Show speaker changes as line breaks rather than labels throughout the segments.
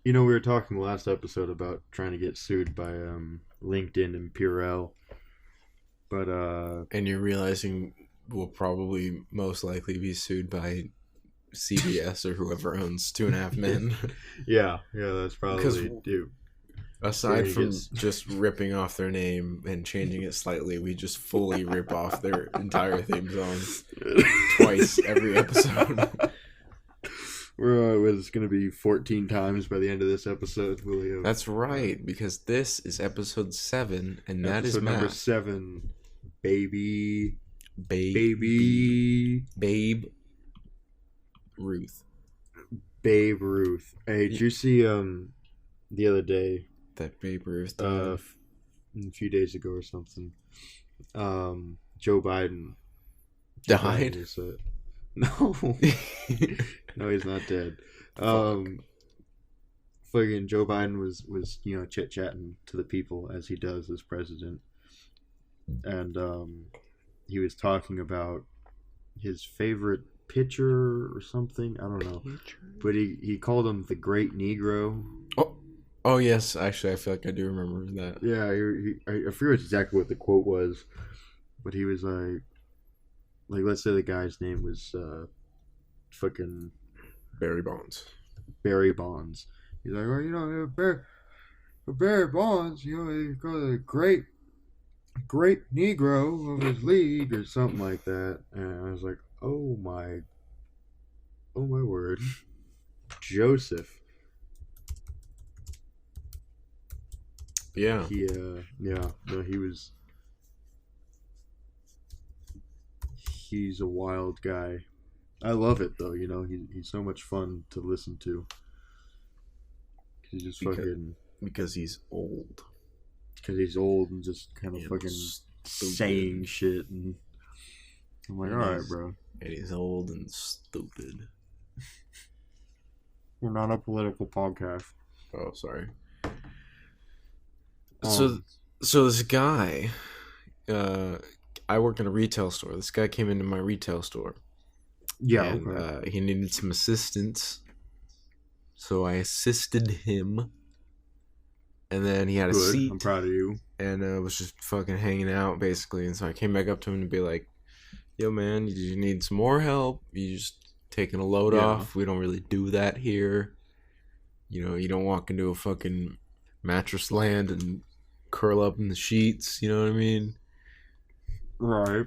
You know, we were talking last episode about trying to get sued by LinkedIn and Purell, but
And you're realizing we'll probably most likely be sued by CBS or whoever owns Two and a Half Men.
yeah, that's
Because
probably due. We're
aside
gonna get
from just ripping off their name and changing it slightly, we just fully rip off their entire theme song twice every episode.
it's gonna be 14 times by the end of this episode. We'll
That's right, because this is episode 7, and that is
episode number
math.
7, baby,
Babe,
baby,
Babe Ruth.
Babe Ruth. Hey, did you see the other day,
That Babe Ruth
a few days ago or something, Joe Biden
died.
was, no, no, he's not dead. Fucking Joe Biden was chit chatting to the people as he does as president, and he was talking about his favorite pitcher or something. I don't know, but he called him the Great Negro.
Oh yes, actually, I feel like I do remember that.
Yeah, I forget exactly what the quote was, but he was like let's say the guy's name was fucking
Barry Bonds.
Barry Bonds. He's like, well, Barry Bonds, he's got a great Negro of his league or something like that. And I was like, oh my word, Joseph.
Yeah.
He's a wild guy. I love it though. He's so much fun to listen to. He's just
because he's old.
Because he's old and just kind of fucking
stupid.
saying shit, and I'm like, all right, bro.
And he's old and stupid.
We're not a political podcast.
Oh, sorry. So this guy, I work in a retail store. This guy came into my retail store.
Yeah,
and
okay.
He needed some assistance, so I assisted him. And then he had a seat.
I'm proud of you.
And was just fucking hanging out, basically. And so I came back up to him to be like, yo, man, do you need some more help? You just taking a load off? We don't really do that here. You don't walk into a fucking mattress land and curl up in the sheets. You know what I mean?
Right.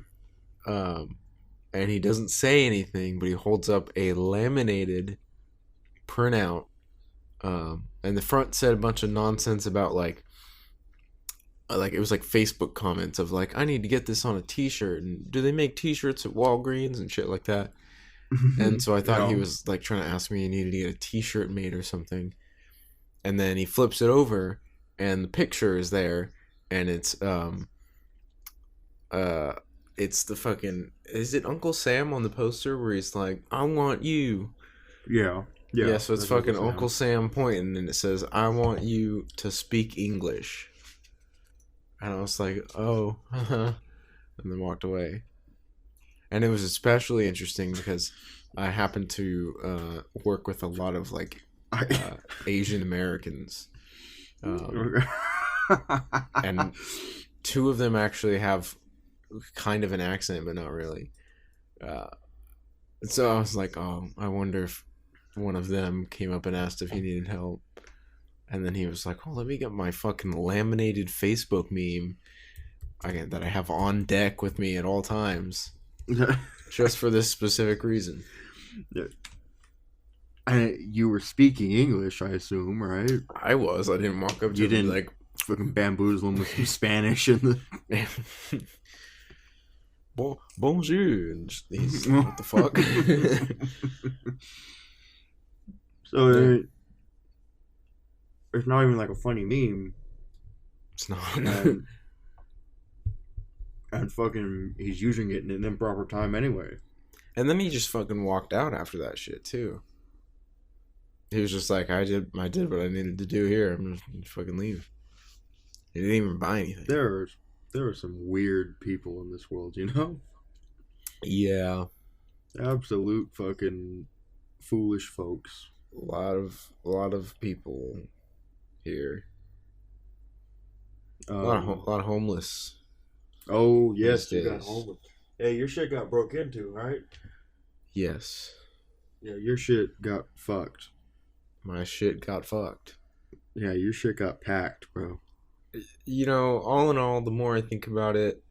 And he doesn't say anything, but he holds up a laminated printout. And the front said a bunch of nonsense about like it was like Facebook comments of like, I need to get this on a t-shirt, and do they make t-shirts at Walgreens and shit like that? And so I thought he was like trying to ask me he needed to get a t-shirt made or something. And then he flips it over and the picture is there, and it's the fucking, is it Uncle Sam on the poster where he's like, I want you.
Yeah,
so it's fucking Uncle Sam pointing, and it says, I want you to speak English. And I was like, oh, and then walked away. And it was especially interesting because I happened to work with a lot of like Asian Americans. And two of them actually have kind of an accent, but not really. So I was like, oh, I wonder if one of them came up and asked if he needed help. And then he was like, oh, let me get my fucking laminated Facebook meme that I have on deck with me at all times. Just for this specific reason.
You were speaking English, I assume, right?
I was. I didn't walk up to him like
fucking bamboozle him with some Spanish and
bonjour. And he's what the fuck?
So it's not even like a funny meme.
It's not.
And fucking he's using it in an improper time anyway.
And then he just fucking walked out after that shit too. He was just like, I did what I needed to do here. I'm just gonna fucking leave. He didn't even buy anything.
There are some weird people in this world, you know?
Yeah.
Absolute fucking foolish folks.
a lot of people here.
Um,
A lot of homeless
oh
these
yes, you got
days.
homeless. Hey, your shit got broke into, right?
Yes,
Yeah, your shit got fucked.
my shit got fucked.
Yeah, your shit got packed, bro.
All in all, the more I think about it,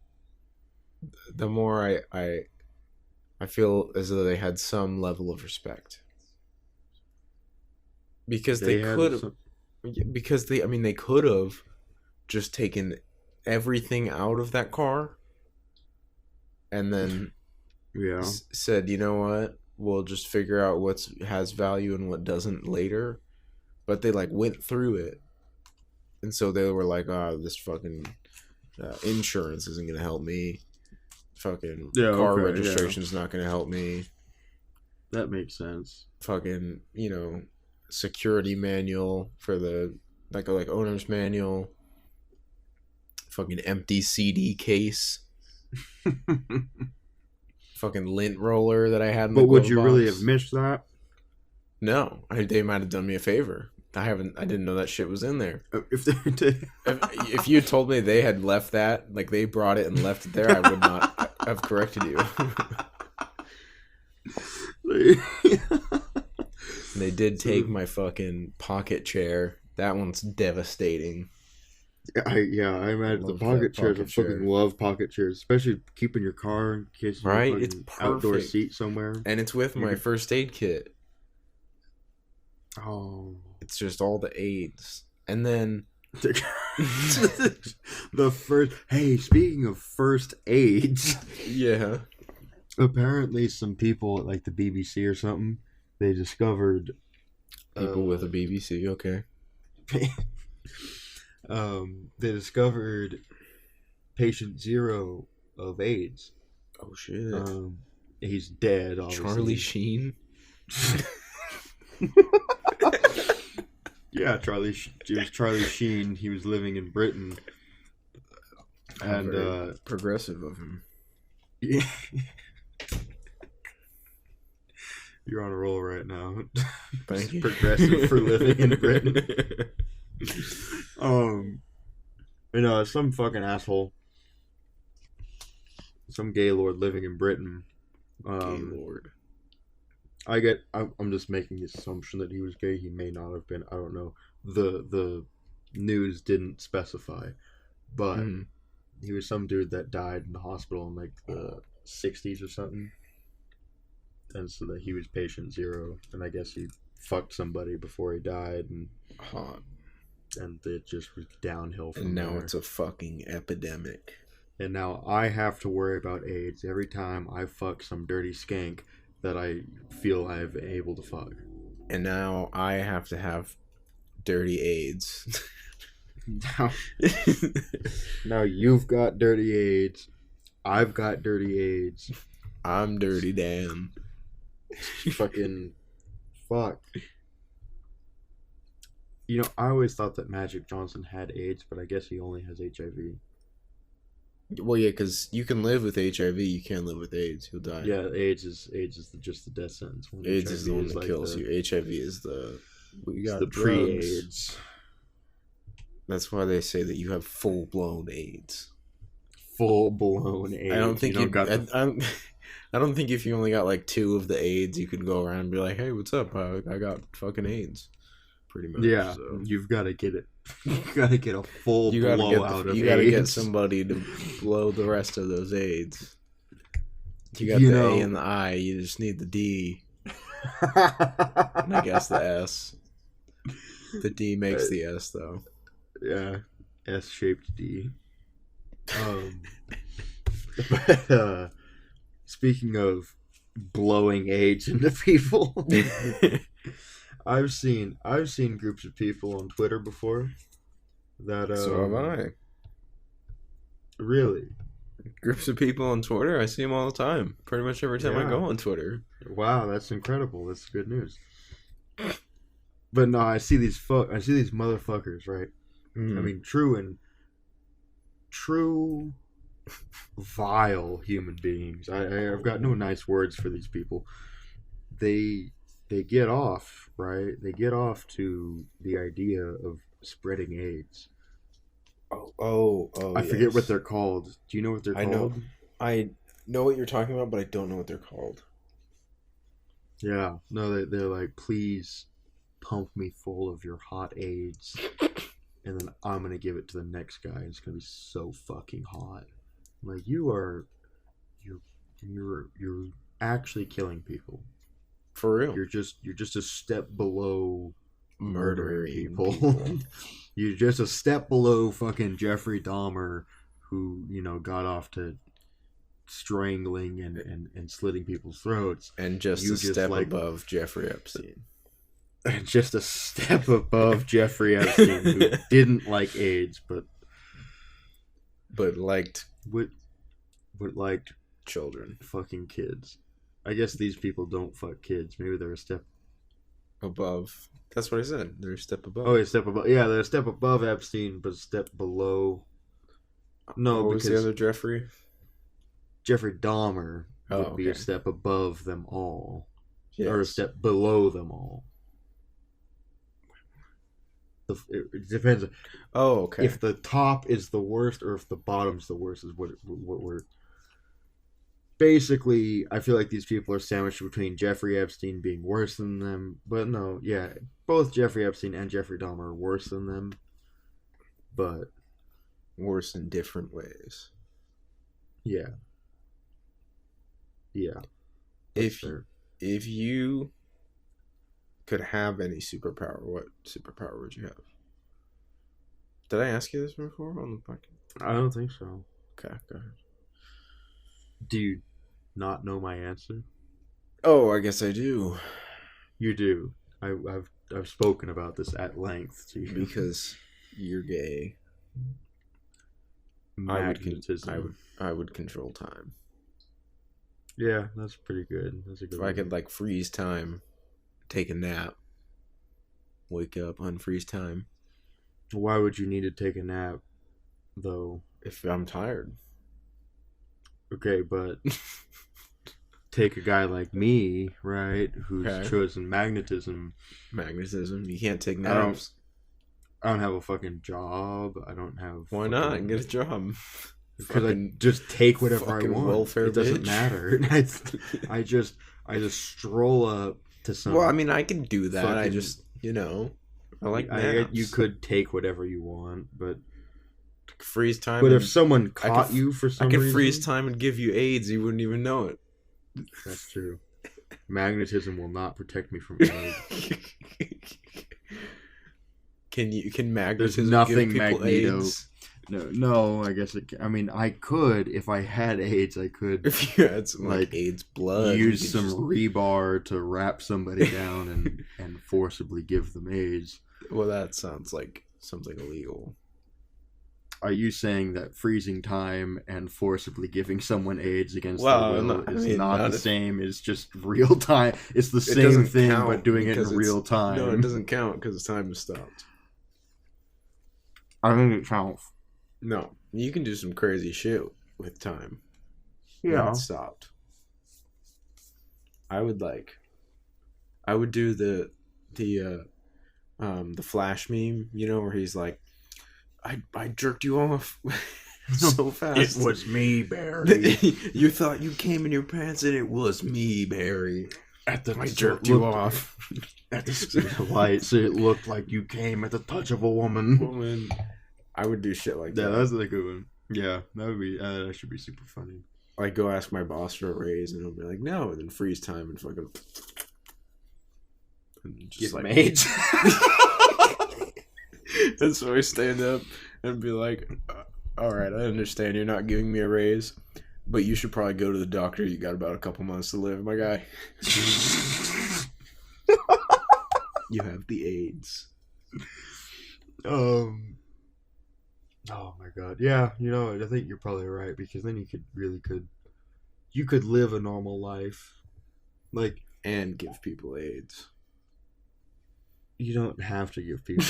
the more I feel as though they had some level of respect because they
They had
could have.
some.
Because I mean, they could have just taken everything out of that car and then
Yeah.
said, you know what, we'll just figure out what has value and what doesn't later. But they like went through it, and so they were like, "Oh, this fucking insurance isn't gonna help me. Fucking
Yeah.
car
Okay. Yeah.
registration's not gonna help me.
That makes sense.
Fucking security manual for the like owner's manual. Fucking empty CD case. Fucking lint roller that I had in the
But would
glove
you really have
box.
missed that?
No, they might have done me a favor. I didn't know that shit was in there.
If they did.
If you had told me they had left that, like they brought it and left it there, I would not have corrected you. They did take my fucking pocket chair. That one's devastating.
I imagine the
Love
pocket
that
chairs. I
pocket chair.
fucking love pocket chairs, especially keeping your car in case you
Right?
have
It's
fucking outdoor
perfect.
seat somewhere.
And it's with my first aid kit.
Oh,
It's just all the aids. And then
the first. Hey, speaking of first aids,
yeah.
apparently some people at like the BBC or something, they discovered
People with a BBC, okay.
they discovered patient zero of AIDS.
Oh shit.
He's dead, obviously.
Charlie Sheen?
Yeah, it was Charlie Sheen. He was living in Britain.
How
And
very progressive of him.
yeah. You're on a roll right now.
Thank you.
Progressive for living in Britain. Some fucking asshole, some gaylord living in Britain.
Gaylord.
I'm just making the assumption that he was gay. He may not have been. I don't know. The news didn't specify, but he was some dude that died in the hospital in like the 60s or something. And so that he was patient zero, and I guess he fucked somebody before he died, and
Hot.
and it just was downhill from
And now
there.
it's a fucking epidemic.
And now I have to worry about AIDS every time I fuck some dirty skank that I feel I've been able to fuck.
And now I have to have dirty AIDS.
Now you've got dirty AIDS. I've got dirty AIDS.
I'm Dirty Dan.
Fucking fuck. I always thought that Magic Johnson had AIDS, but I guess he only has HIV.
Well, yeah, because you can live with HIV, you can't live with AIDS. You'll die.
Yeah, AIDS is just the death sentence.
AIDS is the one that kills you. HIV is we got the
pre-AIDS.
That's why they say that you have full blown AIDS.
Full blown AIDS.
I don't think I don't think if you only got like 2 of the AIDS, you could go around and be like, "Hey, what's up? I got fucking AIDS." Pretty much.
Yeah,
so.
you've got to get it. You got to get a full blowout of AIDS.
You got to get somebody to blow the rest of those AIDS. You got the A and the I. You just need the D. And I guess the S. The D makes the S though.
Yeah, S-shaped D. Speaking of blowing AIDS into people, I've seen groups of people on Twitter before that.
So have I.
Really?
Groups of people on Twitter. I see them all the time. Pretty much every time I go on Twitter.
Wow, that's incredible. That's good news. But no, I see these motherfuckers, right? I mean, true vile human beings. I've got no nice words for these people. They they get off, right? They get off to the idea of spreading AIDS.
Oh,
I forget what
yes.
they're called. Do you know what they're
I know.
called?
I know what you're talking about, but I don't know what they're called.
Yeah. No, they're like, please pump me full of your hot AIDS, and then I'm gonna give it to the next guy. It's gonna be so fucking hot. Like you're you're actually killing people.
For real.
You're just a step below murdering
Murdering
people. You're just a step below fucking Jeffrey Dahmer, who got off to strangling and slitting people's throats.
And just
You
a
just
step
like
above Jeffrey Epstein.
just a step above Jeffrey Epstein, who didn't like AIDS, but
liked
would liked
children.
fucking kids. I guess these people don't fuck kids. Maybe they're a step.
Above. That's what I said. They're a step above.
Oh, a step above. Yeah, they're a step above Epstein, but a step below. No,
What was
because
the other Jeffrey?
Jeffrey Dahmer would be a
Okay.
step above them all,
Yes.
or a step below them all. It depends.
Oh, okay.
If the top is the worst or if the bottom's the worst is what we're basically. I feel like these people are sandwiched between Jeffrey Epstein being worse than them, but no, yeah, both Jeffrey Epstein and Jeffrey Dahmer are worse than them, but
Worse in different ways.
yeah, that's
If
fair.
if you could have any superpower, what superpower would you have? Did I ask you this before on the podcast?
I don't think so.
Okay, go ahead.
Do you not know my answer?
Oh, I guess I do.
You do. I've spoken about this at length to you.
Because you're gay.
Magnetism.
I would control time.
Yeah, that's pretty good. That's a good
If
one.
I could like freeze time, take a nap, wake up, unfreeze time.
Why would you need to take a nap, though?
If I'm tired.
Okay, but take a guy like me, right, who's
Okay.
chosen magnetism.
Magnetism. You can't take
I don't-
naps.
I don't have a fucking job. I don't have.
Why not? Get a job.
Because I
Fucking
just take whatever I
fucking
want.
welfare
It doesn't
bitch.
matter. I just stroll up to some.
Well, I mean, I can do that. I
fucking-
just, I like naps.
you could take whatever you want, but
freeze time.
but
and
if someone
I
caught
could-
you for some
I could
reason,
freeze time and give you AIDS, you wouldn't even know it.
That's true. Magnetism will not protect me from AIDS.
Can
There's
magnetism
nothing
give people
Magneto.
AIDS?
No, I guess I mean, I could if I had AIDS. I could
If you had some
Like,
AIDS blood, you
use
could
some
just-
rebar to wrap somebody down and forcibly give them AIDS.
Well, that sounds like something illegal.
Are you saying that freezing time and forcibly giving someone AIDS against
Well,
their will
no, I
is
mean,
not
not
the
if-
same? It's just real time. It's the same
doesn't
thing,
count
but doing it in
because it's-
real time.
No, it doesn't count because time is stopped.
I think it counts.
No, you can do some crazy shit with time.
Yeah.
Not stopped. I would do the Flash meme, where he's like, I jerked you off so fast.
It was me, Barry.
You thought you came in your pants, and it was me, Barry.
At the
I jerked you off.
at the speed of light, so it looked like you came at the touch of a woman.
Woman. I would do shit like
Yeah,
that.
that's a good one. Yeah, that would be. That should be super funny.
Like, go ask my boss for a raise, and he'll be like, no, and then freeze time and fucking. And just
Get made.
And so I stand up and be like, all right, I understand you're not giving me a raise, but you should probably go to the doctor. You got about a couple months to live, my guy. You have the AIDS.
Oh my god. Yeah, I think you're probably right, because then you could live a normal life. Like,
And give people AIDS.
you don't have to give people.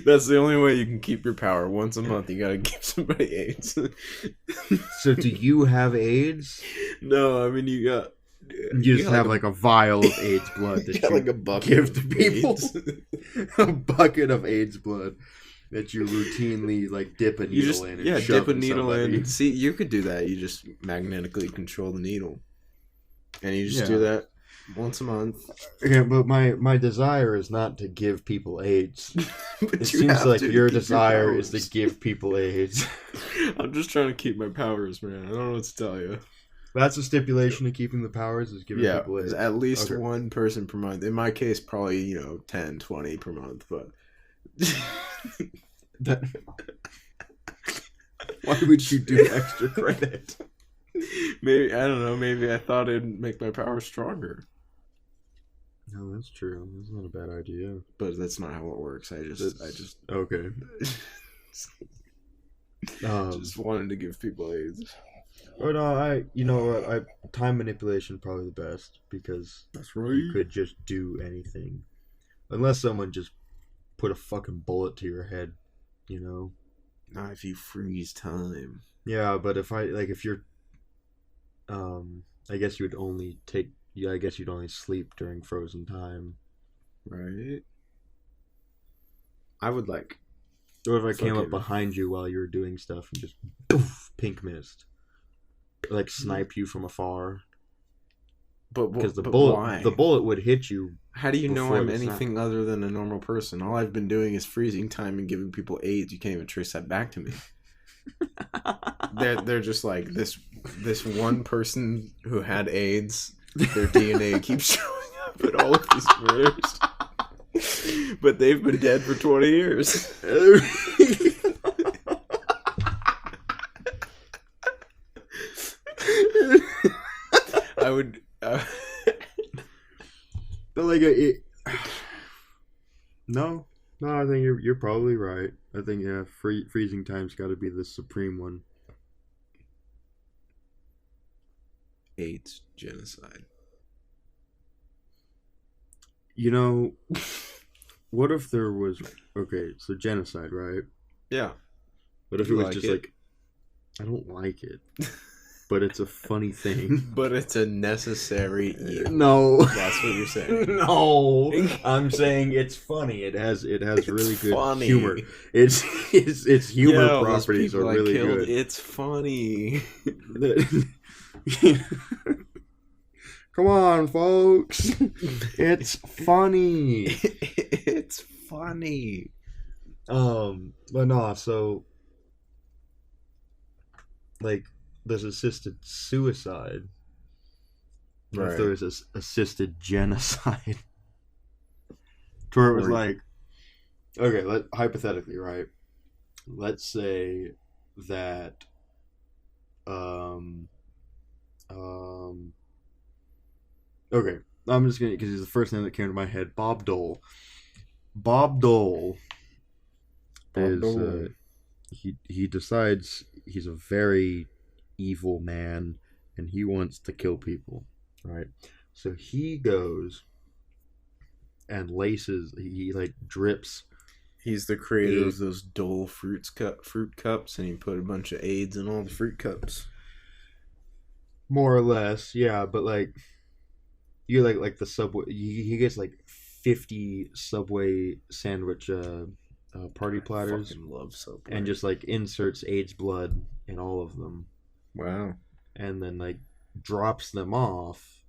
That's the only way you can keep your power. Once a month, you gotta give somebody AIDS.
So do you have AIDS?
No, I mean, you got
You just have like a vial of AIDS blood that
got
you
like a bucket
give
of
to people.
AIDS.
A bucket of AIDS blood that you routinely like dip a needle in. And shove
dip a needle
somebody.
in. See, you could do that. You just magnetically control the needle, and you just do that once a month.
Okay, but my desire is not to give people AIDS.
But
It
you
seems
have
like
to
your
keep
desire is to
powers.
give people AIDS.
I'm just trying to keep my powers, man. I don't know what to tell you.
That's a stipulation of keeping the powers is giving
Yeah,
people AIDS.
at least
Okay.
one person per month. In my case, probably 10, 20 per month. But
Why would you do extra credit?
maybe I don't know. Maybe I thought it'd make my powers stronger.
No, that's true. That's not a bad idea.
But that's not how it works. I just
Okay.
just wanted to give people AIDS.
But time manipulation probably the best because
That's right.
you could just do anything, unless someone just put a fucking bullet to your head,
Not if you freeze time.
Yeah, but if you're, I guess you'd only take. Yeah, I guess you'd only sleep during frozen time.
Right. I would like.
Or if I came up
Fucking-
behind you while you were doing stuff and just poof, pink mist, like snipe you from afar. Because the bullet would hit you.
How do you know
before
I'm
the
anything other than a normal person? All I've been doing is freezing time and giving people AIDS. You can't even trace that back to me. They're just like this one person who had AIDS. Their DNA keeps showing up in all of these murders. But they've been dead for 20 years. I would.
But no, I think you're probably right. I think freezing time's got to be the supreme one.
AIDS genocide.
What if there was so genocide, right?
Yeah.
What if it was just like, I don't like it, but it's a funny thing.
But it's a necessary evil.
No,
That's what you're saying.
No, I'm saying it's funny. It has really good
funny.
humor. Its humor
Yo, those
properties are
people I
really
killed,
good.
It's funny.
Come on, folks. It's funny.
It's funny.
But no, so like there's assisted suicide. Right. If there was assisted genocide. To where it was like, okay, hypothetically, right? Let's say that okay, I'm just gonna, because he's the first name that came to my head. Bob Dole. Bob Dole is he decides he's a very evil man and he wants to kill people, right? So he goes and laces. He like drips.
He's the creator of those Dole fruit cups, and he put a bunch of AIDS in all the fruit cups.
More or less, yeah. But like, you like the Subway. He gets like 50 Subway sandwich party platters.
I fucking love Subway.
And just like inserts AIDS blood in all of them.
Wow.
And then like drops them off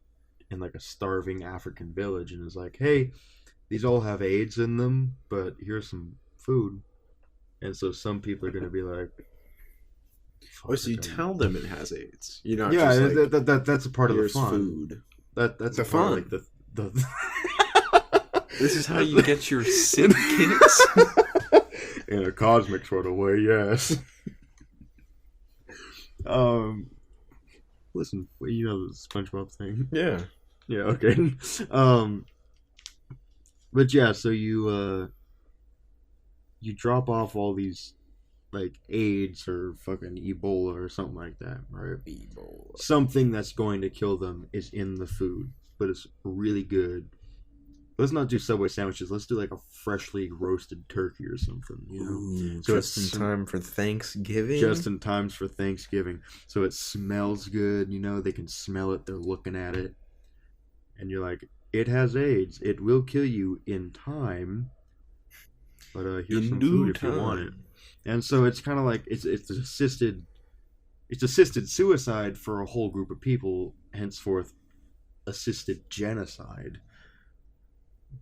in like a starving African village and is like, hey, these all have AIDS in them, but here's some food. And so some people are going to be like,
oh, so you tell them it has AIDS. You're not
yeah,
just like,
that's a part of the fun.
Food.
That's
the
a part
fun.
of, like the
This is how you get your sick kids.
In a cosmic sort of way, yes. Listen, you know the SpongeBob thing.
Yeah.
Yeah, okay. But yeah, so you drop off all these like AIDS or fucking Ebola or something like that, right?
Ebola.
Something that's going to kill them is in the food, but it's really good. Let's not do Subway sandwiches. Let's do like a freshly roasted turkey or something, you know?
Ooh,
So
just
it's
in time for Thanksgiving.
Just in times for Thanksgiving. So it smells good, you know, they can smell it, they're looking at it. and you're like, it has AIDS. It will kill you in time, but here's
In
some
due
food if you want it.
time.
And so it's kind of like it's assisted suicide for a whole group of people, henceforth assisted genocide,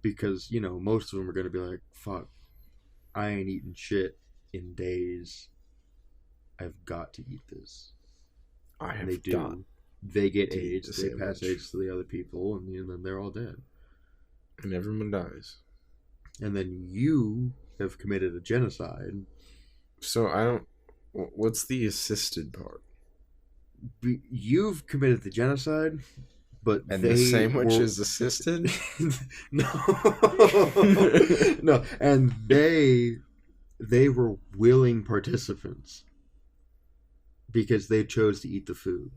because most of them are going to be like, fuck, I ain't eating shit in days, I've got to eat this.
I
And they
have got
do. They get
to eat
AIDS,
the
they pass
sandwich.
AIDS to the other people, and then they're all dead.
And everyone dies.
And then you have committed a genocide.
So I don't. What's the assisted part?
You've committed the genocide, but
And
they
the sandwich
were...
is assisted?
No. No, and they were willing participants because they chose to eat the food.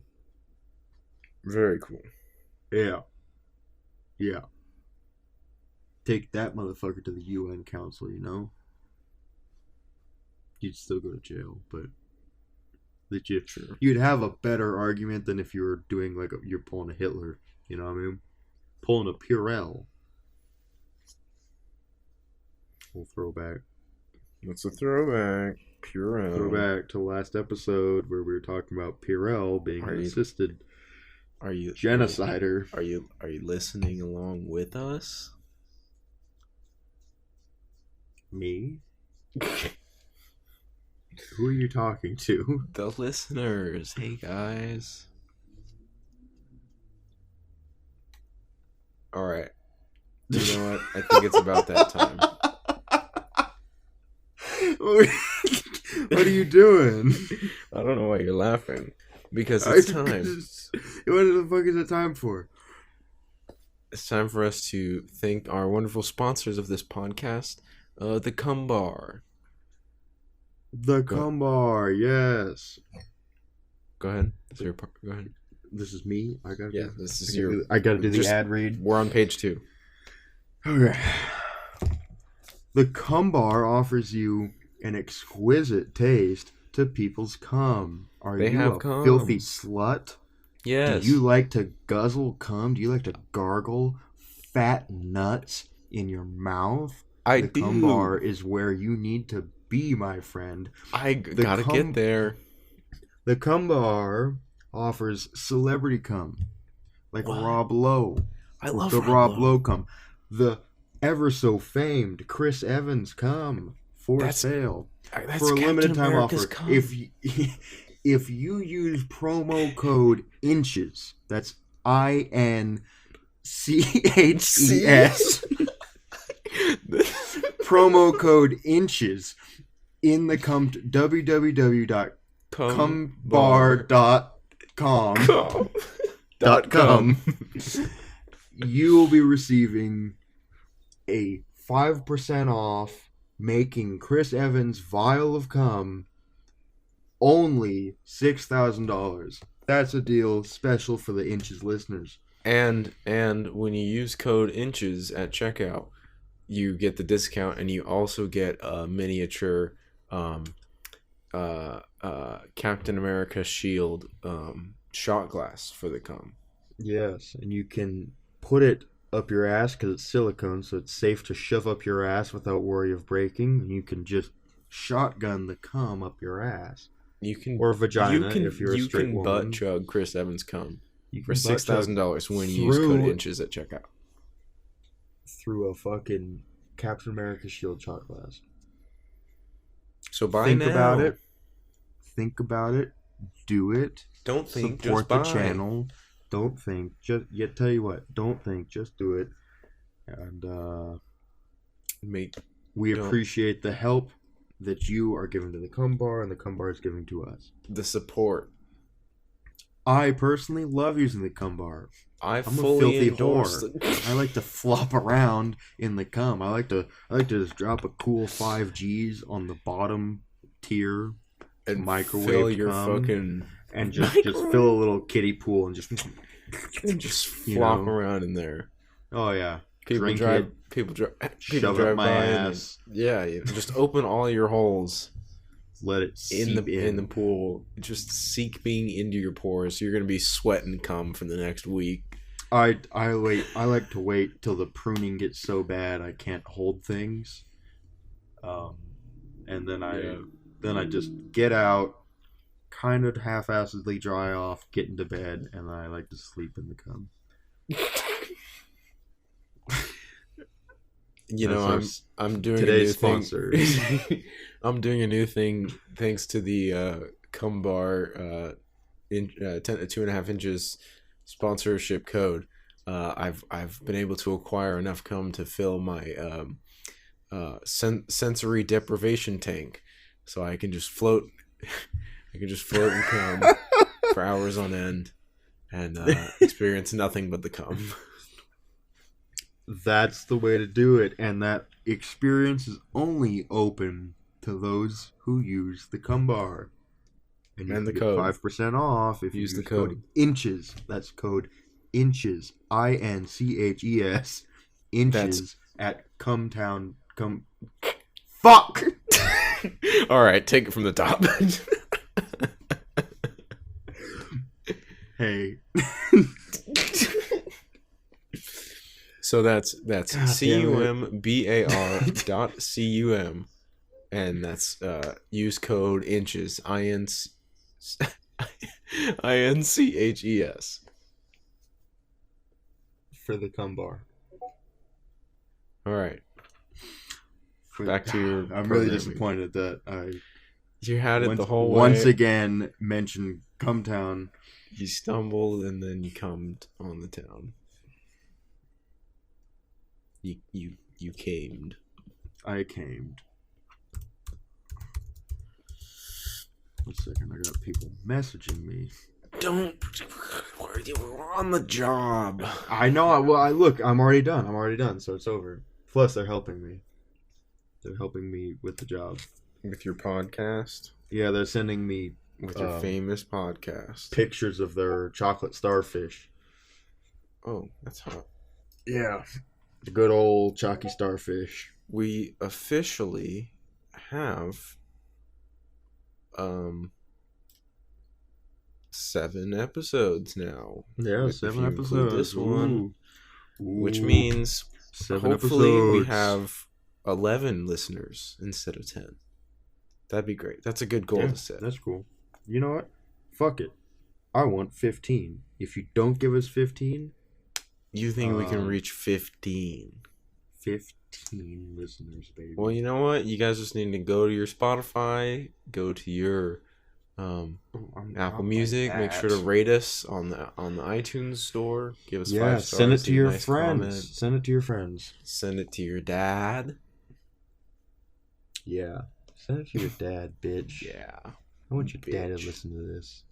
Very cool.
Yeah. Yeah. Take that motherfucker to the UN Council, You'd still go to jail, but
Sure.
you'd have a better argument than if you were doing you're pulling a Hitler, you know what I mean? Pulling a Purell. We'll throw back.
What's a throwback? Purell.
Throwback to last episode where we were talking about Purell being an assisted genocider.
Are you listening along with us?
Me? Who are you talking to?
The listeners. Hey guys. Alright. You know what? I think it's about that time.
What are you doing?
I don't know why you're laughing. Because it's time.
What the fuck is it time for?
It's time for us to thank our wonderful sponsors of this podcast, the Cum Bar.
The Cum Bar, yes.
Go ahead. Go ahead.
This is me. I gotta do the ad read.
We're on page 2.
Okay. The Cum Bar offers you an exquisite taste to people's cum. Are you a filthy slut?
Yes.
Do you like to guzzle cum? Do you like to gargle fat nuts in your mouth?
I
do. The Cum Bar is where you need to be, my friend.
I gotta get there.
The Cum Bar offers celebrity cum, like what? Rob Lowe.
I love
the Rob Lowe cum. The ever so famed Chris Evans cum for sale for a limited time offer. Cum. If you use promo code INCHES, that's INCHES, promo code INCHES in the www.cumbar.com, you will be receiving a 5% off making Chris Evans' vial of cum only $6,000. That's a deal special for the Inches listeners.
And when you use code INCHES at checkout, you get the discount, and you also get a miniature Captain America shield shot glass for the cum.
Yes, and you can put it up your ass because it's silicone, so it's safe to shove up your ass without worry of breaking. And you can just shotgun the cum up your ass. Or vagina if you're a straight woman.
You can butt chug Chris Evans cum for $6,000 when you use code INCHES at checkout.
Through a fucking Captain America shield shot glass.
So buy
Think
now.
about it. Think about it. Do it.
Don't think.
Support
just
the
buy.
channel. Don't think. Tell you what. Don't think. Just do it. And we appreciate the help that you are giving to the Cum Bar, and the Cum Bar is giving to us.
The support.
I personally love using the Cum Bar.
I'm
a filthy whore. I like to flop around in the cum. I like to just drop a cool 5 G's on the bottom tier
and
microwave
fill your
cum,
fucking
and just fill a little kiddie pool and just
flop around in there.
Oh yeah.
People drive
shove up my
by
ass.
Just open all your holes.
Let it seep
in the pool. Just seep being into your pores. You're gonna be sweating cum for the next week.
I like to wait till the pruning gets so bad I can't hold things, um, and
Yeah.
then I just get out, kind of half-assedly dry off, get into bed, and I like to sleep in the cum.
You
That's
know,
our
I'm doing a new
today's
thing.
sponsors.
I'm doing a new thing thanks to the Cum Bar 2.5 inches sponsorship code. I've been able to acquire enough cum to fill my sensory deprivation tank, so I can just float. I can just float and cum for hours on end and experience nothing but the cum.
That's the way to do it, and that experience is only open to those who use the cum bar. And you
And
can
the
get
code.
5% off if
Use
you
the
use
code.
INCHES. That's code INCHES. INCHES. INCHES at Cumtown. Fuck!
All right, take it from the top.
Hey.
So that's
God
CUMBAR.CUM, and that's use code INCHES INCHES
For the cum bar.
All right, back to your.
I'm really
programming.
disappointed that I
You had it the whole way.
once again mentioned Cumtown.
You stumbled and then you cummed on the town. You camed.
I camed. 1 second, I got people messaging me.
Don't. We're on the job.
I know. Well, look. I'm already done. So it's over. Plus, they're helping me. They're helping me with the job.
With your podcast?
Yeah, they're sending me
With your famous podcast.
pictures of their chocolate starfish.
Oh, that's hot.
Yeah, the good old chalky starfish.
We officially have 7 episodes now.
Yeah,
If
7
you include
episodes.
this one,
Ooh.
which means
7
hopefully we
episodes.
have 11 listeners instead of 10. That'd be great. That's a good goal to set.
That's cool. You know what? Fuck it. I want 15. If you don't give us 15,
You think we can reach 15?
15 listeners, baby.
Well, you know what? You guys just need to go to your Spotify, go to your Apple Music. Make sure to rate us on the iTunes store. Give us 5 stars.
Send it to
leave a
your
nice
friends.
comment.
Send it to your friends.
Send it to your dad.
Yeah. Send it to your dad, bitch.
Yeah.
I want your dad
Bitch.
to listen to this.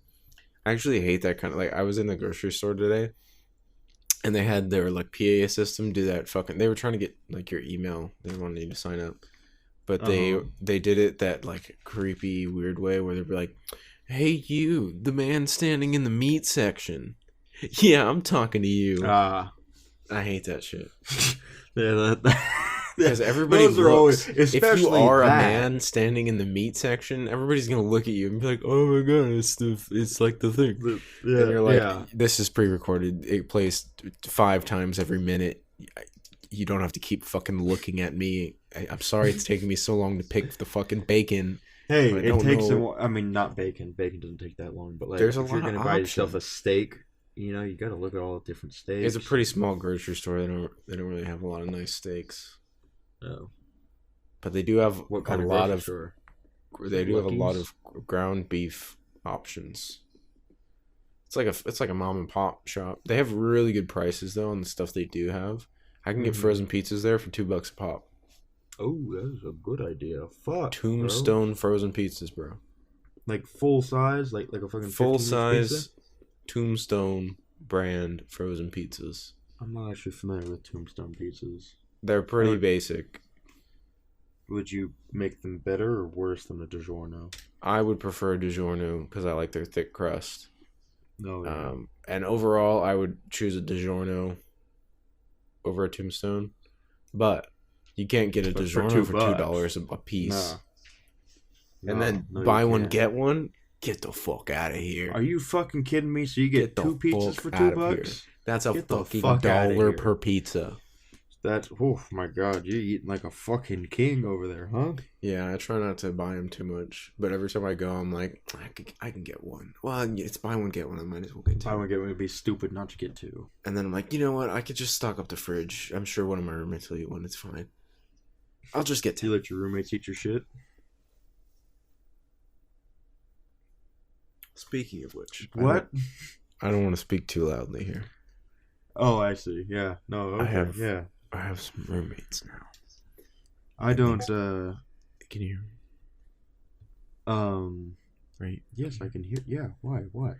I actually hate that kind of I was in the grocery store today, and they had their PA system do that fucking. They were trying to get your email. They wanted you to sign up, but they did it that creepy weird way where they'd be like, "Hey, you, the man standing in the meat section." Yeah, I'm talking to you. I hate that shit.
Yeah,
Because everybody
those are always,
if
especially
you are a
that.
man standing in the meat section, everybody's gonna look at you and be like, "Oh my god, it's like the thing."
Yeah,
And you're like,
yeah.
"This is pre-recorded. It plays 5 times every minute. You don't have to keep fucking looking at me. I'm sorry it's taking me so long to pick the fucking bacon."
Hey,
I
it
don't
takes
know.
I mean, not bacon. Bacon doesn't take that long, but
There's a
if you're
lot of
gonna buy yourself a
options.
steak, you gotta look at all the different steaks.
It's a pretty small grocery store. They don't really have a lot of nice steaks.
Oh.
But they do have
What kind
a
of
lot
grocery
of
store?
they do have a lot
Lucky's?
of ground beef options. It's like a mom and pop shop. They have really good prices though on the stuff they do have. I can get frozen pizzas there for $2 a pop.
Oh, that is a good idea. Fuck,
Tombstone frozen pizzas, bro.
bro. Like full size, like a fucking
Full
15-inch
size
pizza?
Tombstone brand frozen pizzas.
I'm not actually familiar with Tombstone pizzas.
They're pretty basic.
Would you make them better or worse than a DiGiorno?
I would prefer DiGiorno because I like their thick crust.
No. Yeah.
And overall, I would choose a DiGiorno over a Tombstone. But you can't get a
But for
DiGiorno for
$2
$2 a piece.
Nah.
And then
No, you
buy one,
can't.
get one. Get the fuck out of here.
Are you fucking kidding me? So you get
the
2 pizzas
fuck
for
out of
$2?
here. That's a
Get the
fucking
fuck outta
dollar
here.
per pizza.
That's, oh my god, you're eating like a fucking king over there, huh?
Yeah, I try not to buy them too much, but every time I go, I'm like, I can get one. Well, it's buy one get one. I might as well get two.
I would get, it would be stupid not to get two.
And then I'm like, you know what? I could just stock up the fridge. I'm sure one of my roommates will eat one. It's fine. I'll just get
You
two.
let your roommates eat your shit?
Speaking of which,
What?
I don't want to speak too loudly here.
Oh, I see. Yeah. No. Okay.
I have some roommates now.
I don't.
Can you hear me? Right?
Yes, I can hear. Yeah. Why? What?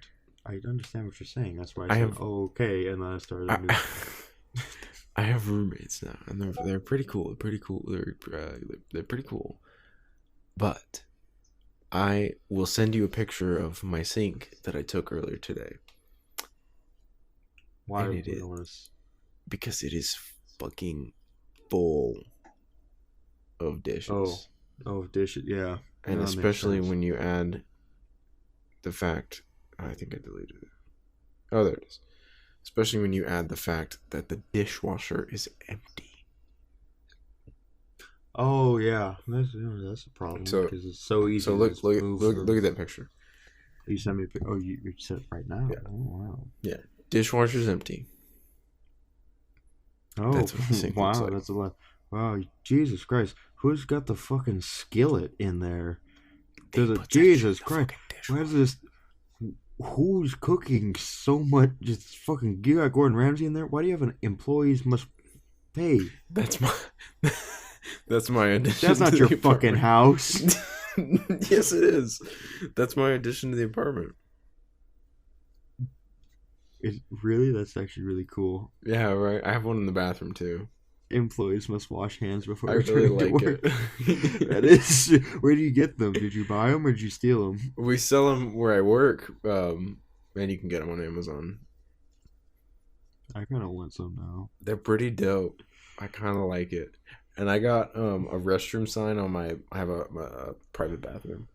I understand what you're saying. That's why
I
I said,
have-
oh, okay, and then I started. A new...
I have roommates now, and they're pretty cool. They're pretty cool. They're pretty cool. But I will send you a picture of my sink that I took earlier today.
Why?
And it is because it is fucking full of dishes.
Oh, dish it. Yeah.
And
that makes
especially
sense.
when you add the fact, I think I deleted it. Oh, there it is. Especially when you add the fact that the dishwasher is empty.
Oh yeah, that's a problem
So-
because it's so easy.
So
to
look
just move
at that picture.
You sent me. Oh, you said it right now.
Yeah.
Oh wow.
Dishwasher's empty.
Oh
That's what the sink looks
wow,
like.
that's a lot. Wow, Jesus Christ, who's got the fucking skillet in there?
They
There's a
put that shit
Jesus
in the
Christ.
fucking
Why is
dishwasher.
this? Who's cooking so much? Just fucking. You got Gordon Ramsay in there. Why do you have an employees must pay?
That's my that's my addition.
That's not
to
your
the
fucking
apartment.
house.
Yes, it is. That's my addition to the apartment.
Really? That's actually really cool.
Yeah, right. I have one in the bathroom too.
Employees must wash hands before
I really
returning to
like
work.
it.
That is. Where do you get them? Did you buy them or did you steal them?
We sell them where I work, and you can get them on Amazon.
I kind of want some now.
They're pretty dope. I kind of like it. And I got a restroom sign on my. I have a private bathroom.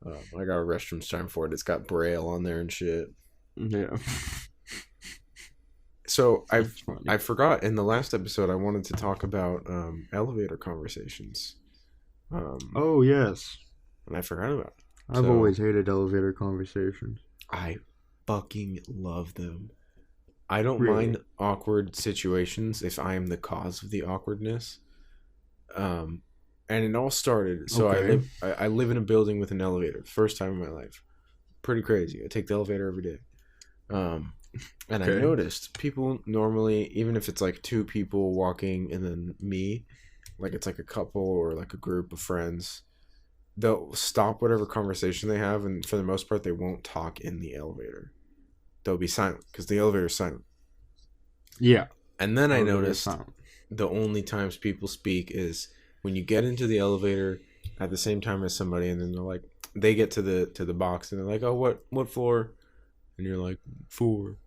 I got a restroom sign for it. It's got Braille on there and shit.
Yeah.
So
That's funny.
I forgot in the last episode I wanted to talk about elevator conversations.
Oh yes,
And I forgot about it.
I've
So-
always hated elevator conversations.
I fucking love them. I don't
Really?
mind awkward situations if I am the cause of the awkwardness. And it all started. So
Okay.
I live in a building with an elevator. First time in my life. Pretty crazy. I take the elevator every day. And I
Okay.
noticed people normally, even if it's like two people walking and then me, like it's like a couple or like a group of friends, they'll stop whatever conversation they have, and for the most part, they won't talk in the elevator. They'll be silent because the elevator is silent.
Yeah.
And then I
Elevator
noticed
sound.
the only times people speak is when you get into the elevator at the same time as somebody, and then they're like, they get to the box and they're like, oh, what floor? And you're like, 4.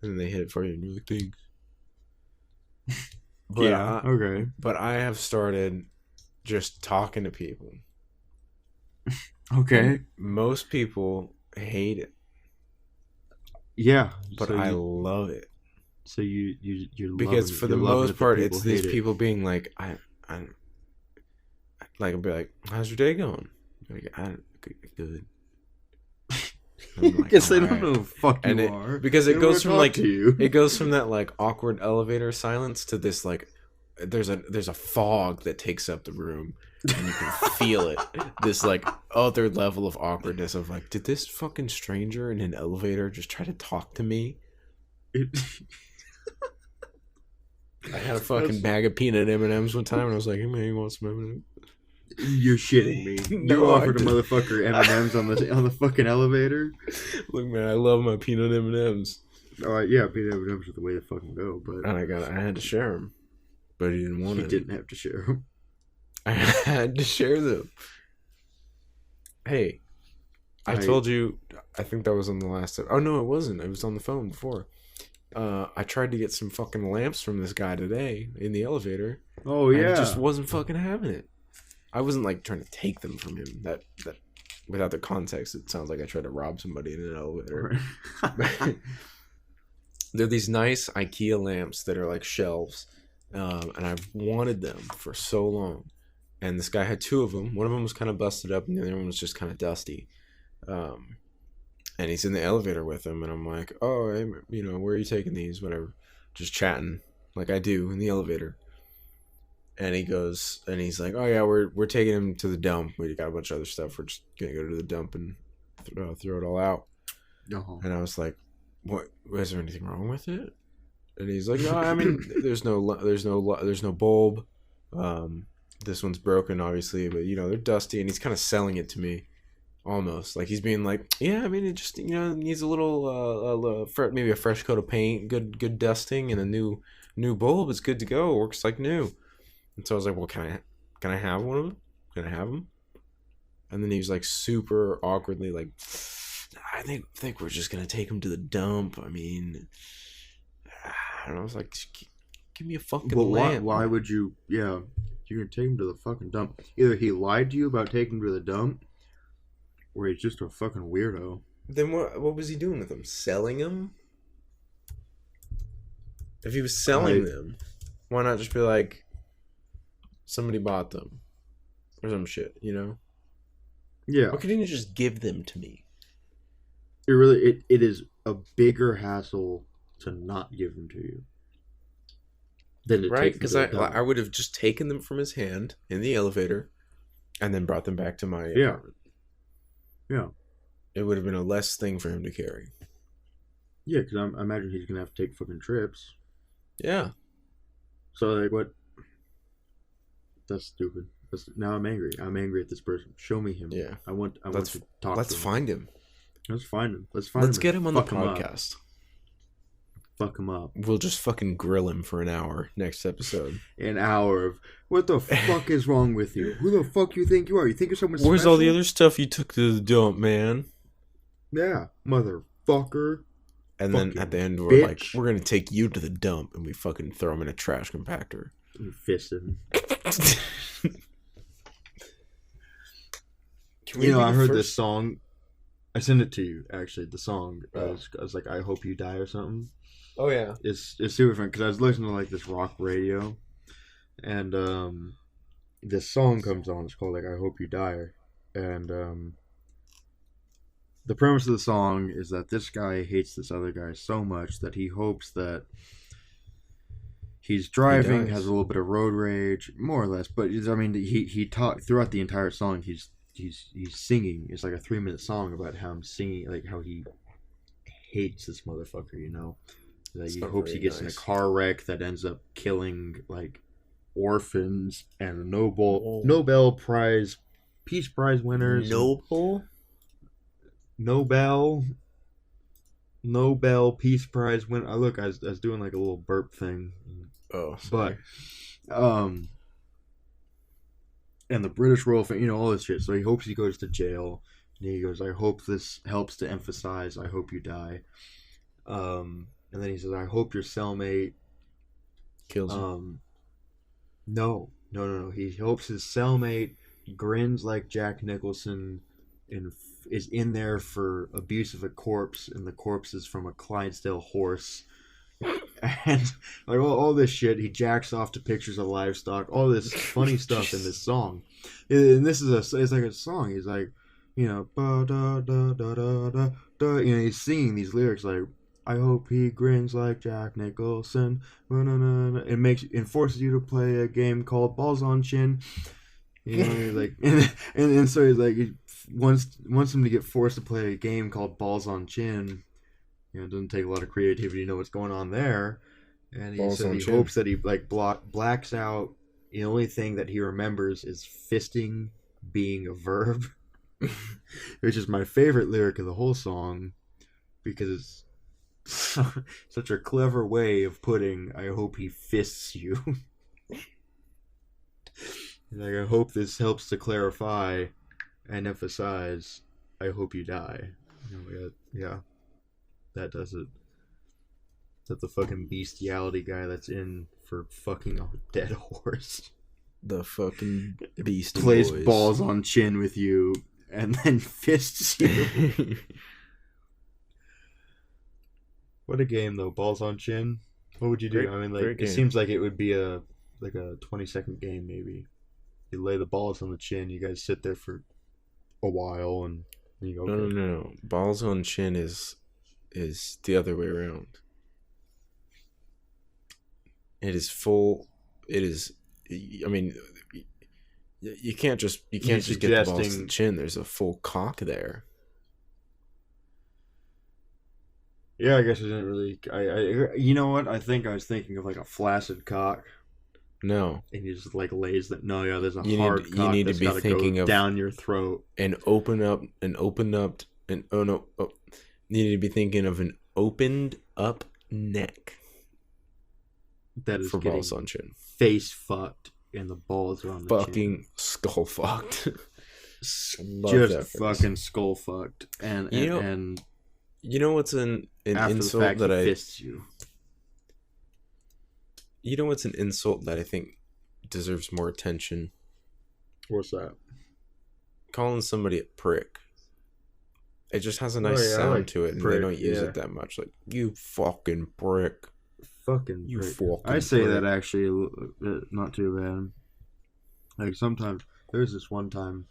And then they hit it for you and you're like, thanks. But
Yeah. Okay.
but I have started just talking to people.
Okay.
And most people hate it,
Yeah.
but
so
I
you,
love it.
so you're
Because
loving it.
for the
You're loving
most
it that
part,
people
it's these
hate it.
people being like, I like, I'll be like, how's your day going? Like, good. I'm like,
Guess they don't
"Alright."
know who the fuck
And
you
it-
are.
because
They
it
don't
goes
wanna
from
talk to you.
It goes from that like awkward elevator silence to this like there's a fog that takes up the room and you can feel it. This like other level of awkwardness of like, did this fucking stranger in an elevator just try to talk to me? I had a fucking
That's-
bag of peanut M&Ms one time and I was like, hey man, you want some M&Ms?
You're shitting me.
No,
You
I
offered a
didn't.
motherfucker M&Ms on the fucking elevator.
Look man, I love my peanut M&Ms.
Yeah, peanut M&Ms are the way to fucking go, but
And I had to share them. But he didn't want
he
it.
didn't have to share them.
I had to share them. Hey, I told you, I think that was on the last Oh, no, it wasn't. It was on the phone before. I tried to get some fucking lamps from this guy today in the elevator.
Oh
And
yeah.
he just wasn't fucking having it. I wasn't like trying to take them from him. That without the context, it sounds like I tried to rob somebody in an elevator. They're these nice IKEA lamps that are like shelves, and I've wanted them for so long. And this guy had two of them. One of them was kind of busted up, and the other one was just kind of dusty. Um, and he's in the elevator with him, and I'm like, "Oh, hey, where are you taking these? Whatever." Just chatting like I do in the elevator. And he goes, and he's like, "Oh yeah, we're taking him to the dump. We got a bunch of other stuff. We're just gonna go to the dump and throw it all out."
Uh-huh.
And I was like, "What? Is there anything wrong with it?" And he's like, "No, I mean, there's no bulb. This one's broken, obviously, but they're dusty." And he's kind of selling it to me, almost like he's being like, "Yeah, I mean, it just needs a little maybe a fresh coat of paint, good dusting, and a new bulb. It's good to go. It works like new." And so I was like, "Well, can I have one of them? Can I have them?" And then he was like super awkwardly like, "I think we're just gonna take him to the dump. I mean," and I was like, "Give me a fucking lamp."
Why would you? Yeah, you're gonna take him to the fucking dump. Either he lied to you about taking him to the dump, or he's just a fucking weirdo.
Then what was he doing with them? Selling them? If he was selling them, why not just be like, somebody bought them or some shit,
Yeah.
Why couldn't you just give them to me?
It is a bigger hassle to not give them to you than to take them
Because
to the dump.
I would have just taken them from his hand in the elevator and then brought them back to my apartment.
Yeah.
It would have been a less thing for him to carry.
Yeah, because I imagine he's gonna have to take fucking trips.
Yeah.
So like, what? That's stupid. Now I'm angry. I'm angry at this person. Show me him.
Yeah.
I want to talk to him.
Let's find him.
Let's find him.
Let's get him on the podcast.
Fuck him up.
We'll just fucking grill him for an hour next episode.
An hour of what the fuck is wrong with you? Who the fuck you think you are? You think you're someone special?
Where's all the other stuff you took to the dump, man?
Yeah, motherfucker.
And then at the end, we're like, we're going to take you to the dump, and we fucking throw him in a trash compactor.
And fist him. I heard this song. I sent it to you, actually, the song. I was like, I hope you die or something.
Oh, yeah.
It's super fun, because I was listening to, like, this rock radio, and this song comes on. It's called, like, I Hope You Die. And the premise of the song is that this guy hates this other guy so much that he hopes that he's driving, has a little bit of road rage, more or less. But I mean, he talked throughout the entire song. He's singing. It's like a 3-minute song about how I'm singing, like how he hates this motherfucker. That he hopes he gets in a car wreck that ends up killing like orphans and Nobel Prize, Peace Prize winners. Nobel Peace Prize winner. Look, I was doing like a little burp thing.
Oh, sorry.
But and the British royal family, all this shit. So he hopes he goes to jail. And he goes, I hope this helps to emphasize, I hope you die. And then he says, I hope your cellmate
kills him.
No. He hopes his cellmate grins like Jack Nicholson and is in there for abuse of a corpse, and the corpse is from a Clydesdale horse. And like all this shit, he jacks off to pictures of livestock, all this funny stuff in this song. And this is it's like a song. He's like, ba da da da da da da. He's singing these lyrics like, I hope he grins like Jack Nicholson. It forces you to play a game called Balls on Chin. Like, and so he's like, he wants him to get forced to play a game called Balls on Chin. It doesn't take a lot of creativity to know what's going on there. And he said he hopes that he like blacks out. The only thing that he remembers is fisting being a verb, which is my favorite lyric of the whole song, because it's such a clever way of putting, I hope he fists you. Like, I hope this helps to clarify and emphasize, I hope you die. Yeah. That does it. That the fucking bestiality guy that's in for fucking a dead horse.
The fucking beast
plays
boys.
Balls on Chin with you and then fists you. What a game though. Balls on chin. What would you do?
Great,
I mean, like
great
it
game.
seems like it would be a 20-second game maybe. You lay the balls on the chin. You guys sit there for a while, and then you go,
No, no,
okay.
no, no. Balls on chin is the other way around. It is full. It is. I mean, you can't just
You
get the balls to the
suggesting?
chin. There's a full cock there.
Yeah, I guess I didn't really. You know what? I think I was thinking of like a flaccid cock,
No,
and he just like lays that. No, yeah, there's a
you
hard
you
cock
need to
that's
be
got to go
thinking of
down your throat.
an oh no, oh, you need to be thinking of an opened up neck
That is
for balls
getting
on chin.
face fucked, and the balls are on the chin.
Fucking skull fucked. Love
Just
that phrase.
fucking skull fucked,
You know,
and
you know what's an
after the
insult
fact,
that
he
I
fists you.
you know what's an insult that I think deserves more attention?
What's that?
Calling somebody a prick. It just has a
Oh
nice
yeah, I
sound
like
to it, and
prick.
they don't use
Yeah,
it that much. Like, you fucking prick.
fucking
You
prick.
fucking
I say
prick.
that actually, not too bad. Like sometimes there's this one time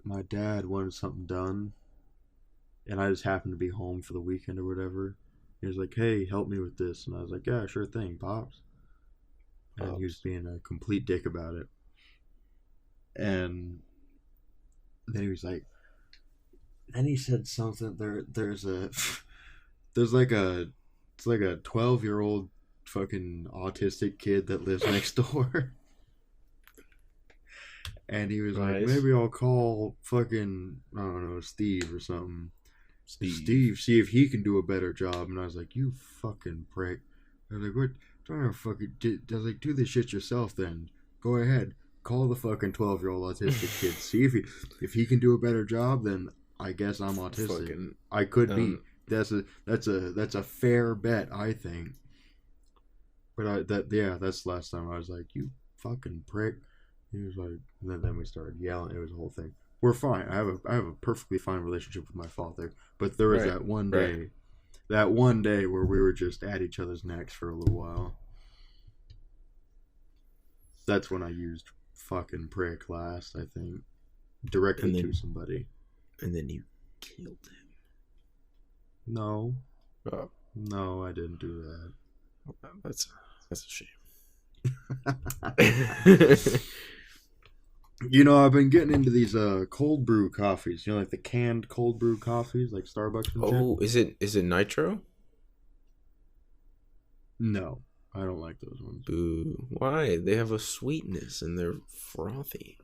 my dad wanted something done, and I just happened to be home for the weekend or whatever. He was like, "Hey, help me with this," and I was like, "Yeah, sure thing, pops." And he was
Pops.
being a complete dick about it. And then he was like, then he said something. There's a, there's like a, it's like a 12-year-old fucking autistic kid that lives next door. And he was like,
Nice.
maybe I'll call fucking, I don't know, Steve or something.
Steve.
Steve, see if he can do a better job. And I was like, you fucking prick. I was like, what? Don't fucking. I was like, do this shit yourself then. Go ahead. Call the fucking 12-year-old autistic kid. See if he can do a better job, then I guess I'm autistic.
Fucking
I could be.
um
That's a fair bet, I think. But that's the last time I was like, you fucking prick. He was like, and then we started yelling. It was a whole thing. We're fine. I have a perfectly fine relationship with my father. But there was
right. Right.
that one day where we were just at each other's necks for a little while. That's when I used fucking prick last, I think, directly
And
to
then
somebody.
you killed him.
No,
Oh,
no, I didn't do
that's a shame.
that. You know, I've been getting into these cold brew coffees. You know, like the canned cold brew coffees, like Starbucks and shit.
Oh, is it nitro?
No, I don't like those ones.
Boo. Why? They have a sweetness and they're frothy.